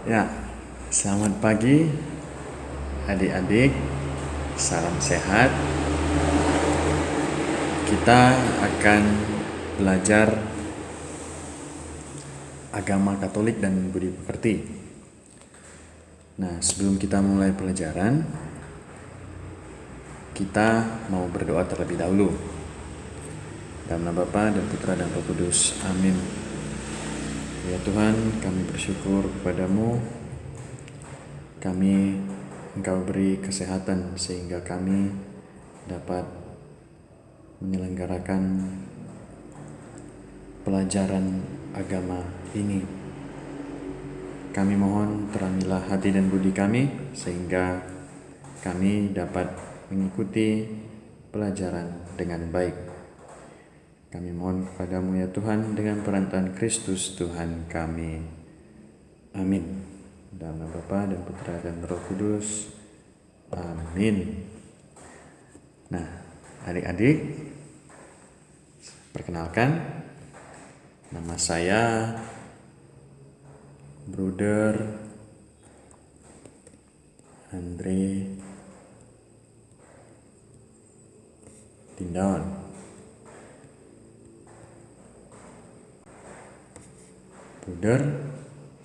Ya, selamat pagi adik-adik, salam sehat. Kita akan belajar agama Katolik dan budi pekerti. Nah, sebelum kita mulai pelajaran, kita mau berdoa terlebih dahulu. Dalam nama Bapa dan Putra dan Roh Kudus. Amin. Ya Tuhan, kami bersyukur kepadamu. Engkau beri kesehatan sehingga kami dapat menyelenggarakan pelajaran agama ini. Kami mohon terangilah hati dan budi kami sehingga kami dapat mengikuti pelajaran dengan baik. Kami mohon kepadamu ya Tuhan dengan perantaraan Kristus Tuhan kami. Amin. Dalam nama Bapa dan Putra dan Roh Kudus. Amin. Nah, adik-adik, perkenalkan, nama saya Bruder Andre Tindaon. Bruder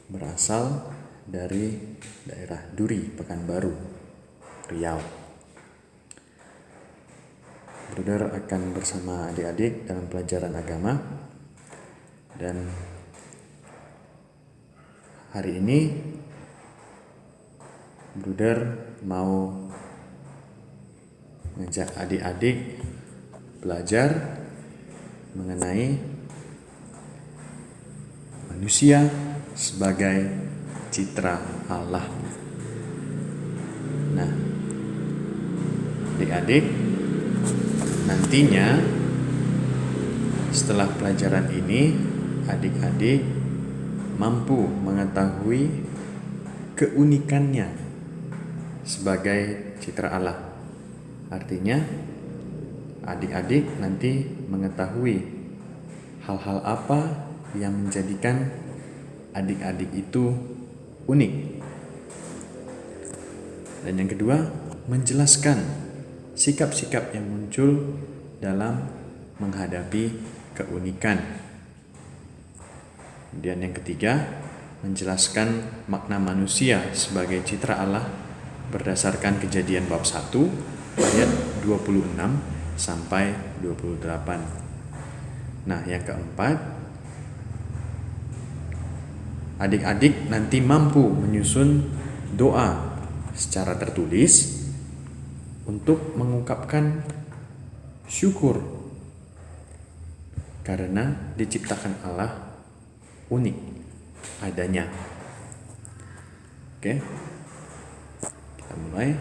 berasal dari daerah Duri, Pekanbaru, Riau. Bruder akan bersama adik-adik dalam pelajaran agama. Dan hari ini Bruder mau mengajak adik-adik belajar mengenai manusia sebagai citra Allah. Nah, adik-adik, nantinya setelah pelajaran ini adik-adik mampu mengetahui keunikannya sebagai citra Allah. Artinya adik-adik nanti mengetahui hal-hal apa yang menjadikan adik-adik itu unik. Dan yang kedua, menjelaskan sikap-sikap yang muncul dalam menghadapi keunikan. Kemudian yang ketiga, menjelaskan makna manusia sebagai citra Allah berdasarkan Kejadian bab 1 ayat 26 sampai 28. Nah, yang keempat, adik-adik nanti mampu menyusun doa secara tertulis untuk mengungkapkan syukur karena diciptakan Allah unik adanya. Oke, kita mulai.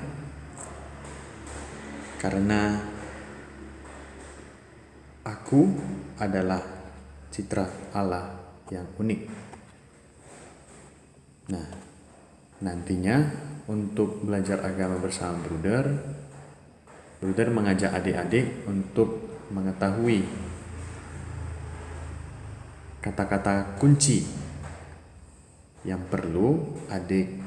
Karena aku adalah citra Allah yang unik. Nah, nantinya untuk belajar agama bersama Bruder mengajak adik-adik untuk mengetahui kata-kata kunci yang perlu adik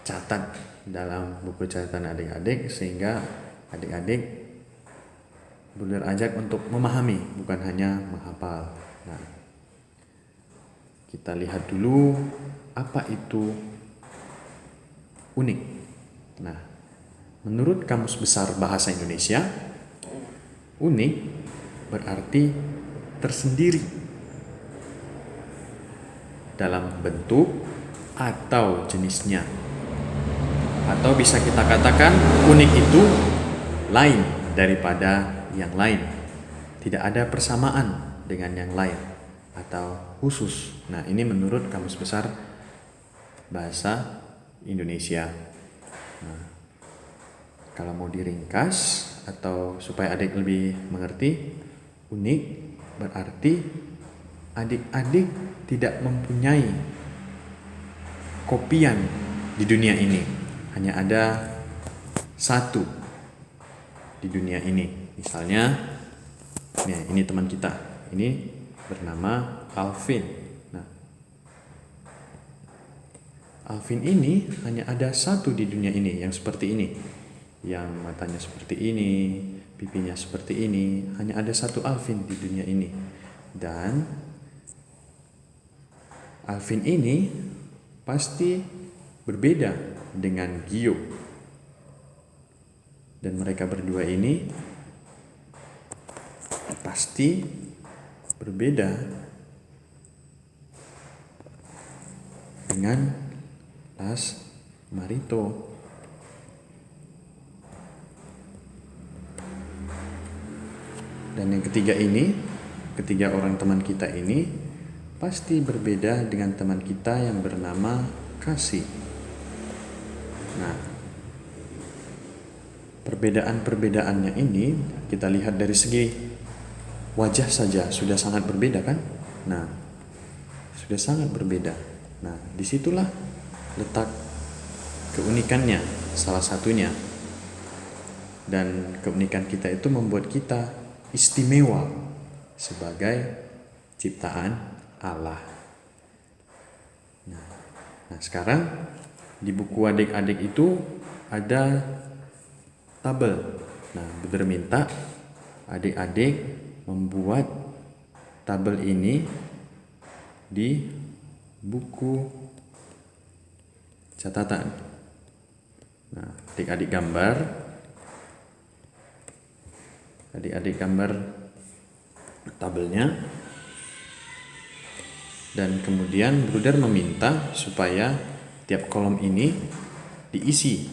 catat dalam buku catatan adik-adik sehingga adik-adik Bruder ajak untuk memahami, bukan hanya menghafal. Nah, kita lihat dulu apa itu unik. Nah, menurut Kamus Besar Bahasa Indonesia, unik berarti tersendiri dalam bentuk atau jenisnya. Atau bisa kita katakan unik itu lain daripada yang lain. Tidak ada persamaan dengan yang lain atau khusus. Nah, ini menurut Kamus Besar Bahasa Indonesia. Nah, kalau mau diringkas atau supaya adik lebih mengerti, unik berarti adik-adik tidak mempunyai kopian di dunia ini. Hanya ada satu di dunia ini. Misalnya, ini teman kita. Ini bernama Alvin. Nah, Alvin ini hanya ada satu di dunia ini yang seperti ini, yang matanya seperti ini, pipinya seperti ini. Hanya ada satu Alvin di dunia ini, dan Alvin ini pasti berbeda dengan Gio, dan mereka berdua ini pasti berbeda dengan Las Marito. Dan yang ketiga orang teman kita ini pasti berbeda dengan teman kita yang bernama Kasih. Nah, perbedaan-perbedaannya ini kita lihat dari segi wajah saja sudah sangat berbeda kan? Nah, sudah sangat berbeda. Nah, disitulah letak keunikannya, salah satunya. Dan keunikan kita itu membuat kita istimewa sebagai ciptaan Allah. Nah, sekarang di buku adik-adik itu ada tabel. Nah, Buder minta adik-adik membuat tabel ini di buku catatan. Nah, adik-adik gambar tabelnya, dan kemudian Bruder meminta supaya tiap kolom ini diisi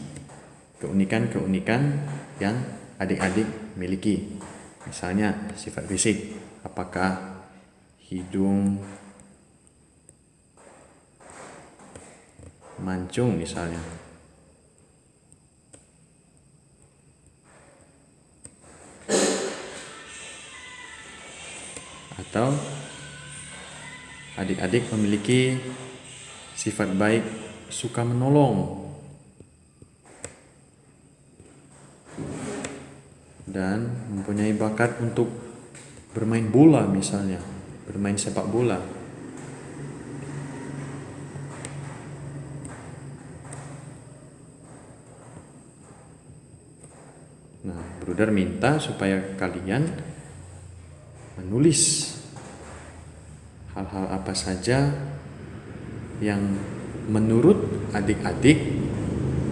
keunikan-keunikan yang adik-adik miliki. Misalnya sifat fisik, apakah hidung mancung misalnya, atau adik-adik memiliki sifat baik suka menolong dan mempunyai bakat untuk bermain bola misalnya, bermain sepak bola. Nah, Bruder minta supaya kalian menulis hal-hal apa saja yang menurut adik-adik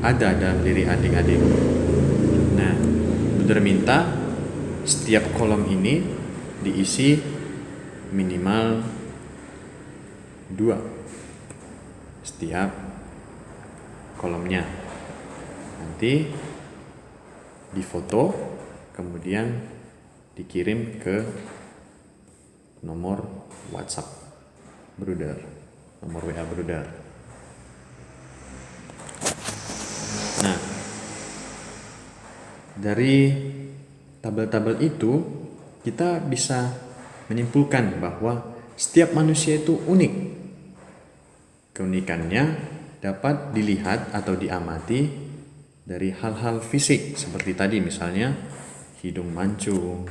ada dalam diri adik-adik. Nah, Bruder minta setiap kolom ini diisi minimal 2 setiap kolomnya. Nanti difoto, kemudian dikirim ke nomor WhatsApp Bruder, nomor WA Bruder. Nah, dari tabel-tabel itu kita bisa menyimpulkan bahwa setiap manusia itu unik. Keunikannya dapat dilihat atau diamati dari hal-hal fisik seperti tadi, misalnya hidung mancung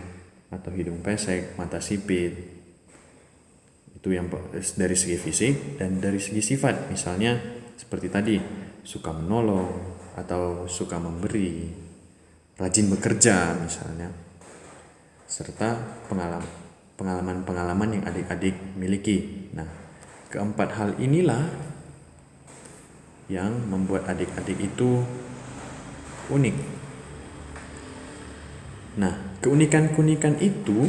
atau hidung pesek, mata sipit. Itu yang dari segi fisik. Dan dari segi sifat, misalnya seperti tadi, suka menolong atau suka memberi, rajin bekerja misalnya, serta pengalaman-pengalaman yang adik-adik miliki. Nah, keempat hal inilah yang membuat adik-adik itu unik. Nah, keunikan-keunikan itu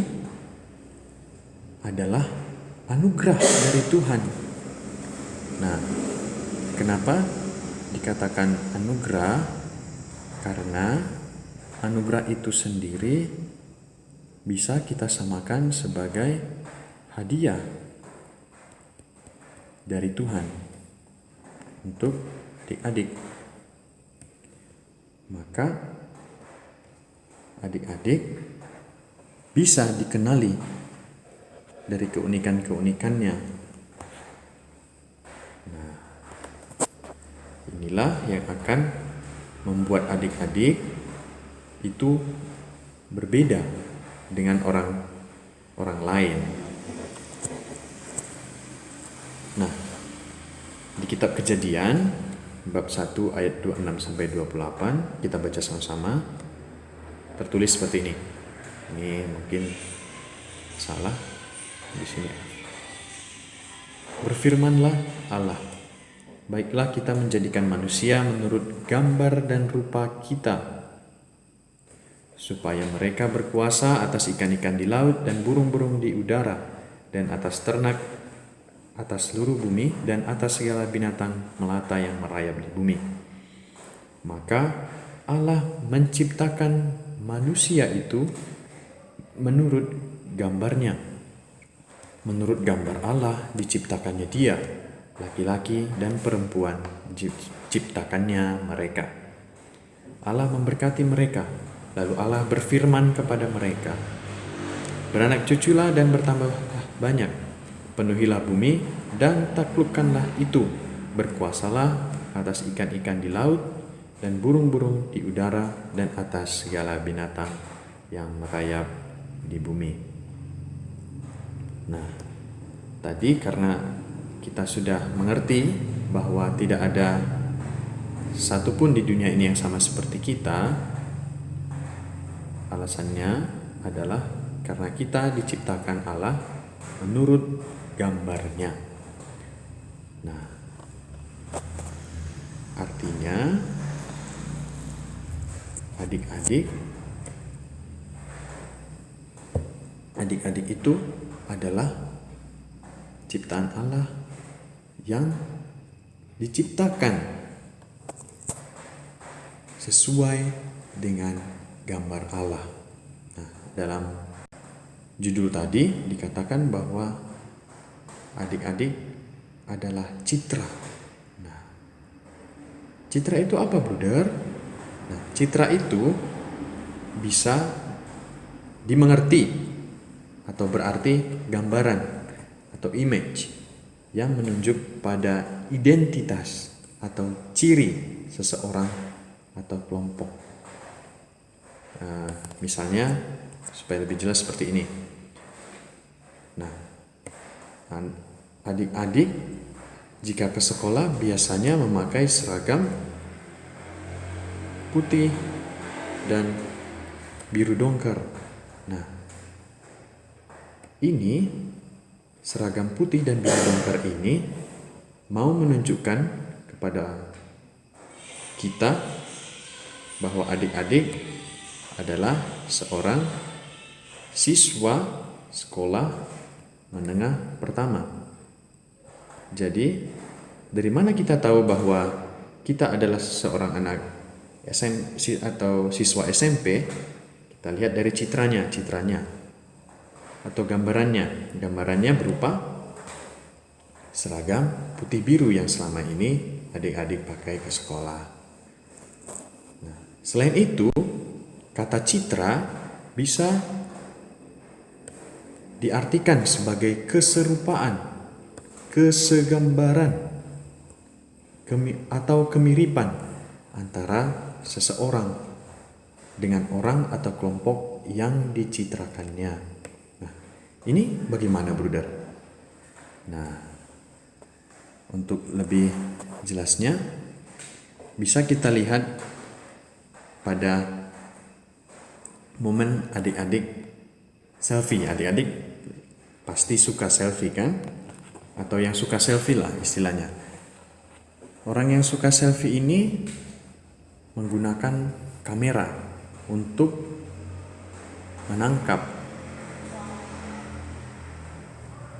adalah anugerah dari Tuhan. Nah, kenapa dikatakan anugerah? Karena anugerah itu sendiri bisa kita samakan sebagai hadiah dari Tuhan untuk adik-adik. Maka adik-adik bisa dikenali dari keunikan-keunikannya. Nah, inilah yang akan membuat adik-adik itu berbeda dengan orang lain. Nah, Di kitab Kejadian bab 1 ayat 26 sampai 28 kita baca sama-sama. Tertulis seperti ini. Ini mungkin salah di sini. Berfirmanlah Allah, baiklah kita menjadikan manusia menurut gambar dan rupa kita, supaya mereka berkuasa atas ikan-ikan di laut dan burung-burung di udara, dan atas ternak, atas seluruh bumi, dan atas segala binatang melata yang merayap di bumi. Maka Allah menciptakan manusia itu menurut gambarnya. Menurut gambar Allah diciptakannya dia, laki-laki dan perempuan diciptakannya mereka. Allah memberkati mereka, lalu Allah berfirman kepada mereka, beranak cuculah dan bertambahlah banyak, penuhilah bumi dan taklukkanlah itu, berkuasalah atas ikan-ikan di laut dan burung-burung di udara dan atas segala binatang yang merayap di bumi. Nah, tadi karena kita sudah mengerti bahwa tidak ada satupun di dunia ini yang sama seperti kita, alasannya adalah karena kita diciptakan Allah menurut gambarnya. Nah, artinya adik-adik itu adalah ciptaan Allah yang diciptakan sesuai dengan gambar Allah. Nah, dalam judul tadi dikatakan bahwa adik-adik adalah citra. Nah, citra itu apa, Bruder? Nah, citra itu bisa dimengerti atau berarti gambaran atau image yang menunjuk pada identitas atau ciri seseorang atau kelompok. Misalnya supaya lebih jelas seperti ini. Nah, adik-adik jika ke sekolah biasanya memakai seragam putih dan biru dongker. Nah, ini seragam putih dan biru dongker ini mau menunjukkan kepada kita bahwa adik-adik adalah seorang siswa sekolah menengah pertama. Jadi, dari mana kita tahu bahwa kita adalah seorang anak atau siswa SMP? Kita lihat dari citranya atau gambarannya. Gambarannya berupa seragam putih biru yang selama ini adik-adik pakai ke sekolah. Nah, selain itu, kata citra bisa diartikan sebagai keserupaan, kesegambaran, atau kemiripan antara seseorang dengan orang atau kelompok yang dicitrakannya. Nah, ini bagaimana, Bruder? Nah, untuk lebih jelasnya bisa kita lihat pada momen adik-adik selfie. Adik-adik pasti suka selfie kan? Atau yang suka selfie lah istilahnya. Orang yang suka selfie ini menggunakan kamera untuk menangkap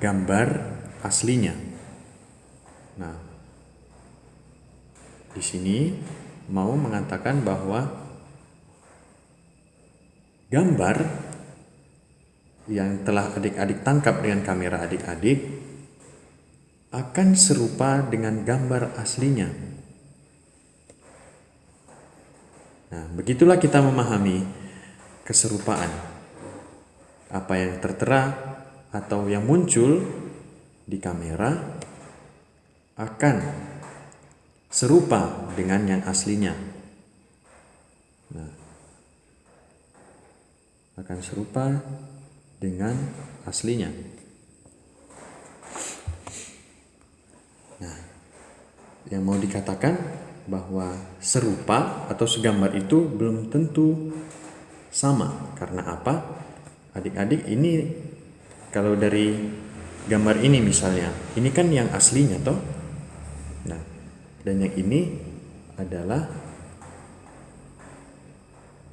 gambar aslinya. Nah, di sini mau mengatakan bahwa gambar yang telah adik-adik tangkap dengan kamera adik-adik akan serupa dengan gambar aslinya. Nah, begitulah kita memahami keserupaan. Apa yang tertera atau yang muncul di kamera akan serupa dengan yang aslinya. Nah, akan serupa dengan aslinya. Nah, yang mau dikatakan bahwa serupa atau segambar itu belum tentu sama. Karena apa? Adik-adik, ini kalau dari gambar ini misalnya, ini kan yang aslinya toh. Nah, dan yang ini adalah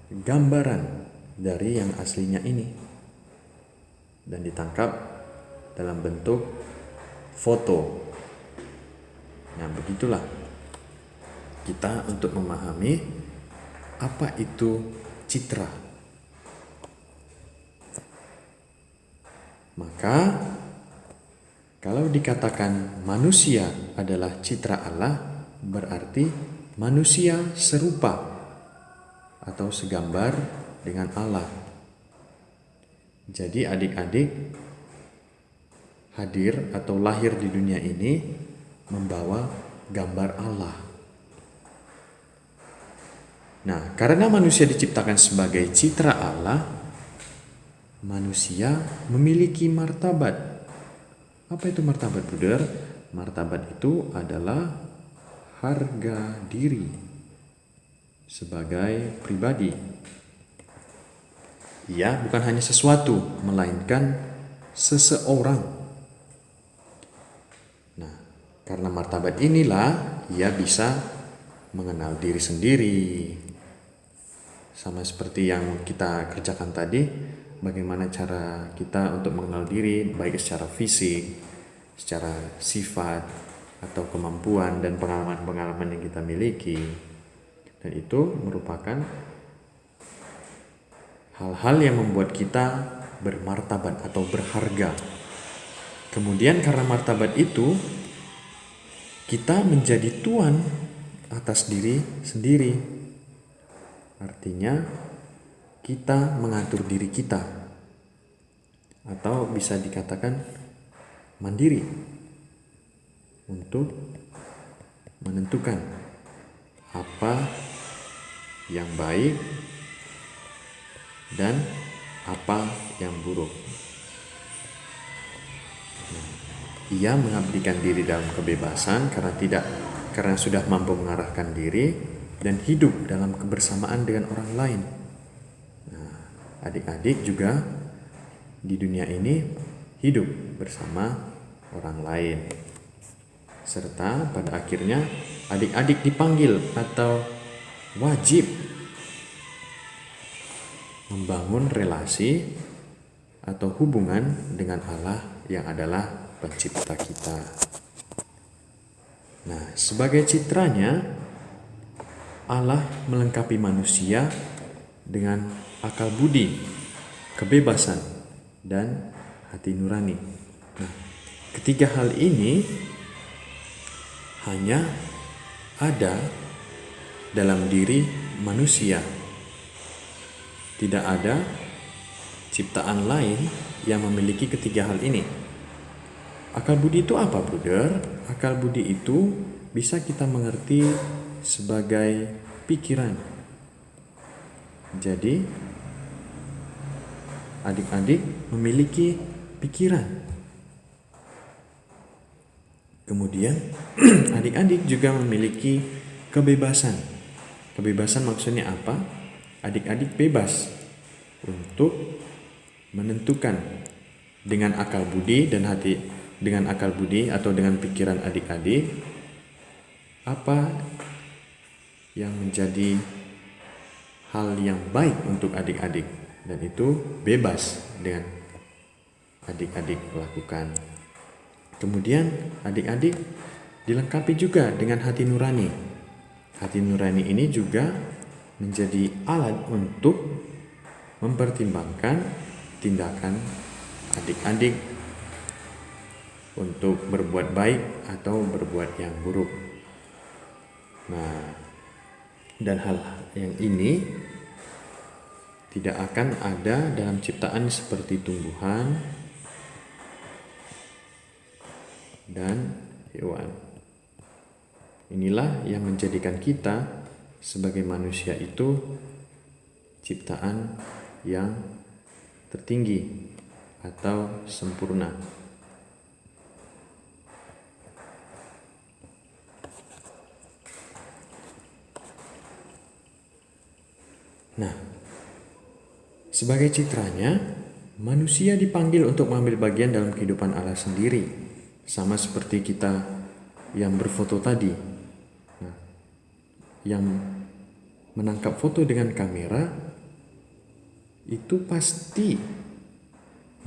gambaran dari yang aslinya ini dan ditangkap dalam bentuk foto. Nah, begitulah kita untuk memahami apa itu citra. Maka kalau dikatakan manusia adalah citra Allah, berarti manusia serupa atau segambar dengan Allah. Jadi adik-adik hadir atau lahir di dunia ini membawa gambar Allah. Nah, karena manusia diciptakan sebagai citra Allah, manusia memiliki martabat. Apa itu martabat, Bruder? Martabat itu adalah harga diri sebagai pribadi. Ia bukan hanya sesuatu, melainkan seseorang. Nah, karena martabat inilah ia bisa mengenal diri sendiri. Sama seperti yang kita kerjakan tadi, bagaimana cara kita untuk mengenal diri, baik secara fisik, secara sifat, atau kemampuan dan pengalaman-pengalaman yang kita miliki. Dan itu merupakan hal-hal yang membuat kita bermartabat atau berharga. Kemudian karena martabat itu, kita menjadi tuan atas diri sendiri. Artinya kita mengatur diri kita, atau bisa dikatakan mandiri untuk menentukan apa yang baik dan apa yang buruk. Ia mengabdikan diri dalam kebebasan karena sudah mampu mengarahkan diri dan hidup dalam kebersamaan dengan orang lain. Nah, adik-adik juga di dunia ini hidup bersama orang lain. Serta pada akhirnya adik-adik dipanggil atau wajib membangun relasi atau hubungan dengan Allah yang adalah pencipta kita. Nah, sebagai citranya, Allah melengkapi manusia dengan akal budi, kebebasan, dan hati nurani. Nah, ketiga hal ini hanya ada dalam diri manusia. Tidak ada ciptaan lain yang memiliki ketiga hal ini. Akal budi itu apa, Bruder? Akal budi itu bisa kita mengerti sebagai pikiran. Jadi, adik-adik memiliki pikiran. Kemudian, adik-adik juga memiliki kebebasan. Kebebasan maksudnya apa? Adik-adik bebas untuk menentukan dengan akal budi dan hati, dengan akal budi atau dengan pikiran adik-adik apa yang menjadi hal yang baik untuk adik-adik, dan itu bebas dengan adik-adik lakukan. Kemudian adik-adik dilengkapi juga dengan hati nurani. Hati nurani ini juga menjadi alat untuk mempertimbangkan tindakan adik-adik untuk berbuat baik atau berbuat yang buruk. Nah, dan hal yang ini tidak akan ada dalam ciptaan seperti tumbuhan dan hewan. Inilah yang menjadikan kita sebagai manusia itu ciptaan yang tertinggi atau sempurna. Nah, sebagai citranya, manusia dipanggil untuk mengambil bagian dalam kehidupan Allah sendiri, sama seperti kita yang berfoto tadi. Nah, yang menangkap foto dengan kamera itu pasti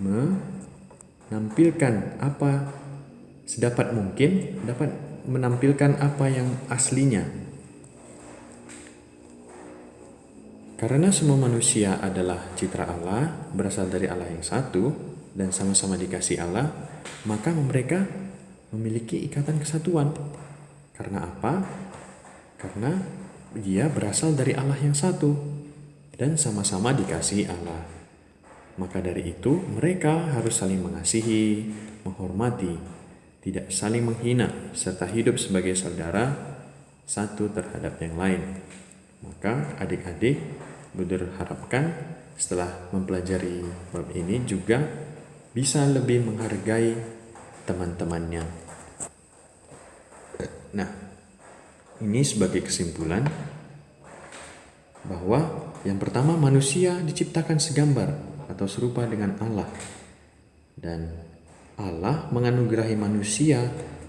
menampilkan apa sedapat mungkin, dapat menampilkan apa yang aslinya. Karena semua manusia adalah citra Allah, berasal dari Allah yang satu, dan sama-sama dikasih Allah, maka mereka memiliki ikatan kesatuan. Karena apa? Karena dia berasal dari Allah yang satu, dan sama-sama dikasih Allah. Maka dari itu, mereka harus saling mengasihi, menghormati, tidak saling menghina, serta hidup sebagai saudara satu terhadap yang lain. Maka adik-adik berharapkan setelah mempelajari bab ini juga bisa lebih menghargai teman-temannya. Nah, ini sebagai kesimpulan bahwa yang pertama, manusia diciptakan segambar atau serupa dengan Allah, dan Allah menganugerahi manusia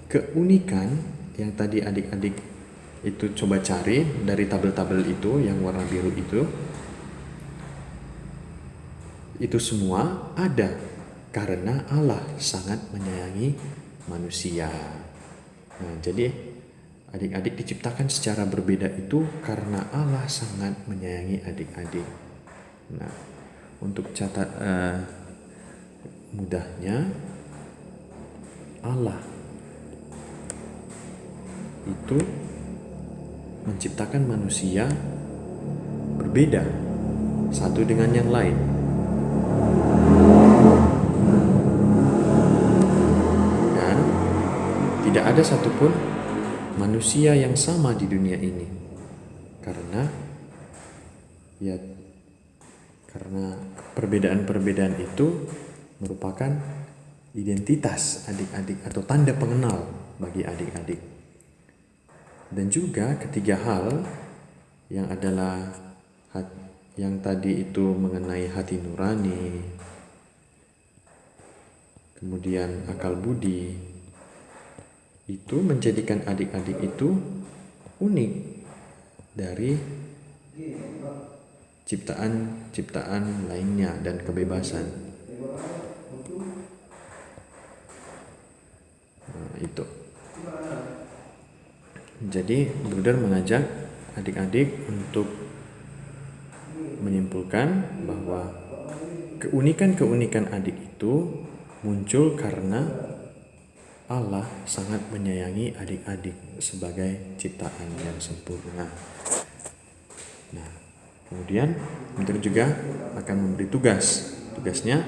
keunikan yang tadi adik-adik itu coba cari dari tabel-tabel itu yang warna biru itu semua ada karena Allah sangat menyayangi manusia. Nah, jadi adik-adik diciptakan secara berbeda itu karena Allah sangat menyayangi adik-adik. Nah, untuk mudahnya, Allah itu menciptakan manusia berbeda satu dengan yang lain. Dan tidak ada satupun manusia yang sama di dunia ini. Karena perbedaan-perbedaan itu merupakan identitas adik-adik atau tanda pengenal bagi adik-adik. Dan juga ketiga hal yang adalah yang tadi itu mengenai hati nurani, kemudian akal budi, itu menjadikan adik-adik itu unik dari ciptaan-ciptaan lainnya dan kebebasan. Nah, itu. Jadi Bruder mengajak adik-adik untuk menyimpulkan bahwa keunikan-keunikan adik itu muncul karena Allah sangat menyayangi adik-adik sebagai ciptaan yang sempurna. Nah, kemudian Bruder juga akan memberi tugasnya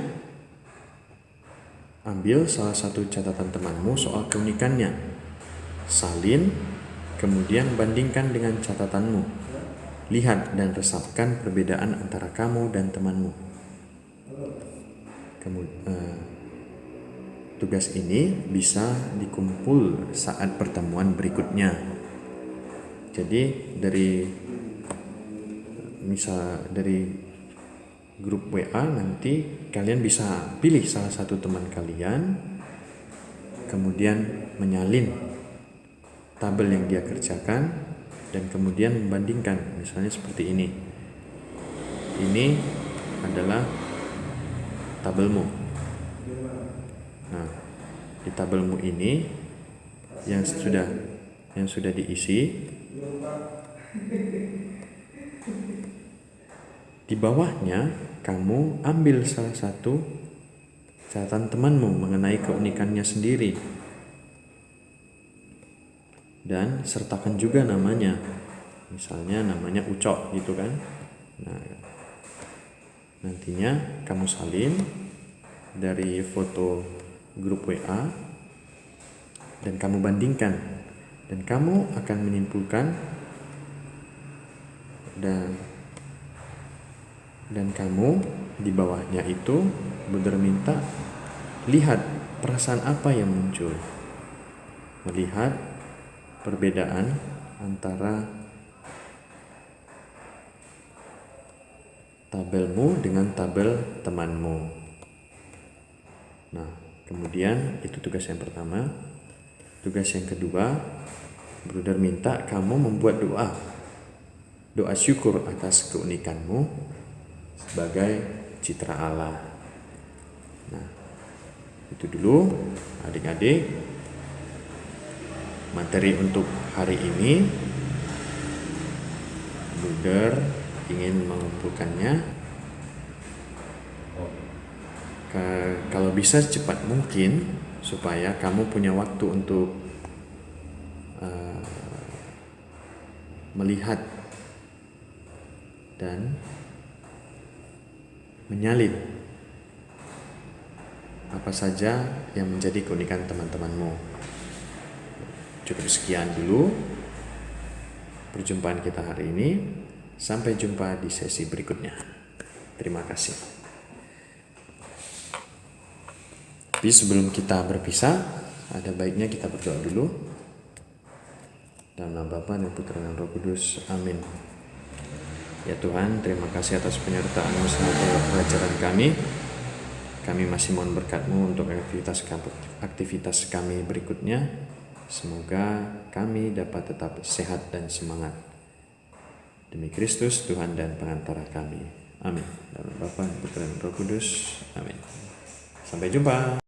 ambil salah satu catatan temanmu soal keunikannya, salin, kemudian bandingkan dengan catatanmu. Lihat dan resapkan perbedaan antara kamu dan temanmu. Tugas ini bisa dikumpul saat pertemuan berikutnya. Jadi dari grup WA nanti kalian bisa pilih salah satu teman kalian, kemudian menyalin tabel yang dia kerjakan, dan kemudian membandingkan. Misalnya seperti ini. Ini adalah tabelmu. Nah, di tabelmu ini yang sudah diisi, di bawahnya kamu ambil salah satu catatan temanmu mengenai keunikannya sendiri dan sertakan juga namanya. Misalnya namanya Ucok gitu kan. Nah, nantinya kamu salin dari foto grup WA dan kamu bandingkan, dan kamu akan menyimpulkan dan kamu di bawahnya itu Bruder minta lihat perasaan apa yang muncul, melihat perbedaan antara tabelmu dengan tabel temanmu. Nah, kemudian itu tugas yang pertama. Tugas yang kedua, Bruder minta kamu membuat doa syukur atas keunikanmu sebagai citra Allah. Nah, itu dulu adik-adik materi untuk hari ini. Bruder ingin mengumpulkannya kalau bisa secepat mungkin, supaya kamu punya waktu untuk melihat dan menyalin apa saja yang menjadi keunikan teman-temanmu. Cukup sekian dulu perjumpaan kita hari ini. Sampai jumpa di sesi berikutnya. Terima kasih. Tapi sebelum kita berpisah, ada baiknya kita berdoa dulu. Dalam nama Bapa dan Putra dan Roh Kudus. Amin. Ya Tuhan, terima kasih atas penyertaan-Mu selama pelajaran kami. Kami masih mohon berkat-Mu untuk aktivitas kami berikutnya. Semoga kami dapat tetap sehat dan semangat. Demi Kristus, Tuhan dan pengantara kami. Amin. Dalam Bapa, Putra dan Roh Kudus. Amin. Sampai jumpa.